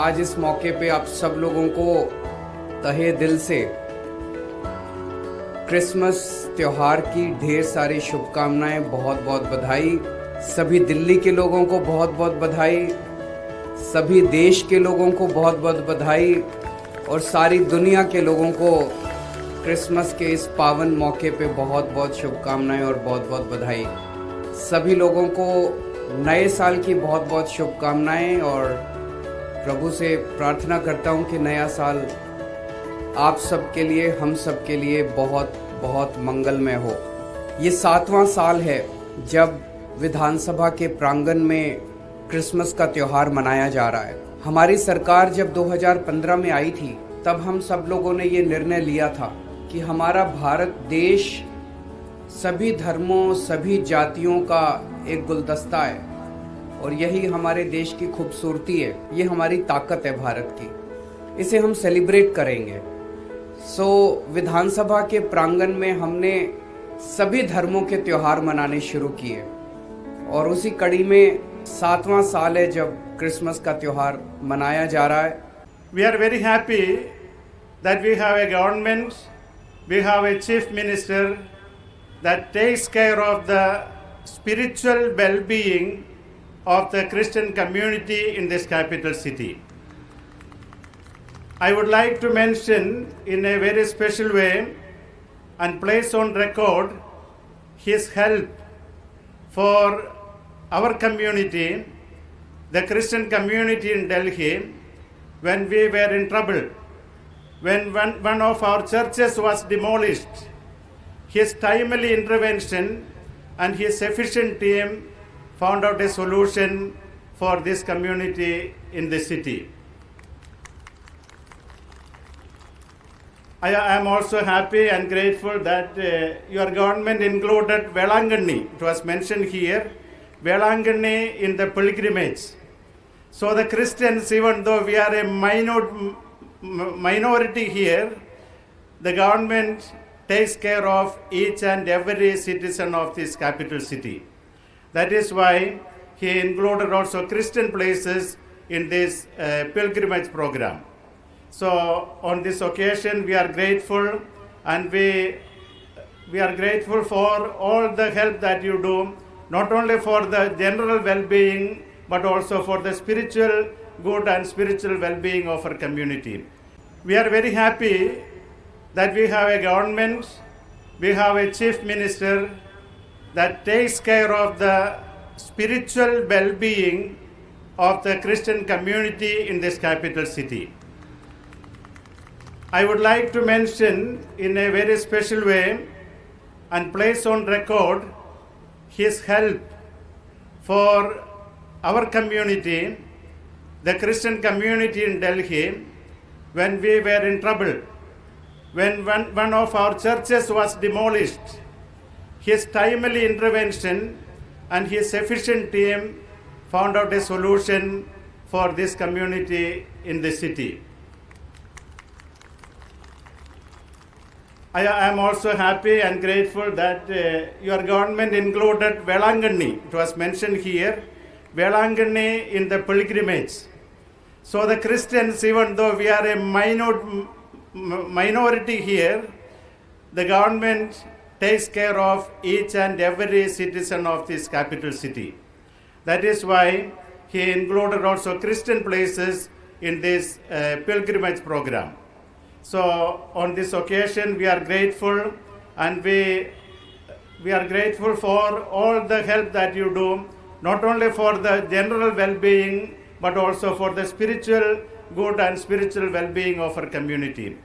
आज इस मौके पे आप सब लोगों को तहे दिल से क्रिसमस त्योहार की ढेर सारी शुभकामनाएं, बहुत बहुत बधाई। सभी दिल्ली के लोगों को बहुत बहुत बधाई, सभी देश के लोगों को बहुत बहुत बधाई और सारी दुनिया के लोगों को क्रिसमस के इस पावन मौके पे बहुत बहुत शुभकामनाएं और बहुत बहुत बधाई। सभी लोगों को नए साल की बहुत बहुत शुभकामनाएं और प्रभु से प्रार्थना करता हूं कि नया साल आप सबके लिए, हम सबके लिए बहुत बहुत मंगलमय हो। ये 7वां साल है जब विधानसभा के प्रांगण में क्रिसमस का त्योहार मनाया जा रहा है। हमारी सरकार जब 2015 में आई थी तब हम सब लोगों ने ये निर्णय लिया था कि हमारा भारत देश सभी धर्मों, सभी जातियों का एक गुलदस्ता है और यही हमारे देश की खूबसूरती है, ये हमारी ताकत है भारत की। इसे हम सेलिब्रेट करेंगे। विधानसभा के प्रांगण में हमने सभी धर्मों के त्योहार मनाने शुरू किए और उसी कड़ी में 7वां साल है जब क्रिसमस का त्योहार मनाया जा रहा है। We are very happy that we have a government, we have a chief minister that takes care of the spiritual well-being of the Christian community in this capital city. I would like to mention in a very special way and place on record his help for our community, the Christian community in Delhi, when we were in trouble. When one of our churches was demolished, his timely intervention and his efficient team found out a solution for this community in the city. I am also happy and grateful that your government included Velangani. It was mentioned here, Velangani in the pilgrimage. So the Christians, even though we are a minority here, the government takes care of each and every citizen of this capital city. That is why he included also Christian places in this pilgrimage program. So on this occasion we are grateful, and we are grateful for all the help that you do, not only for the general well-being but also for the spiritual good and spiritual well-being of our community. We are very happy that we have a government, we have a chief minister that takes care of the spiritual well-being of the Christian community in this capital city. I would like to mention in a very special way and place on record his help for our community, the Christian community in Delhi, when we were in trouble. When one of our churches was demolished, his timely intervention and his efficient team found out a solution for this community in the city. I am also happy and grateful that your government included Velangani. It was mentioned here, Velangani in the pilgrimage. So the Christians, even though we are a minority here, the government takes care of each and every citizen of this capital city. That is why he included also Christian places in this pilgrimage program. So on this occasion we are grateful, and we are grateful for all the help that you do, not only for the general well-being but also for the spiritual good and spiritual well-being of our community.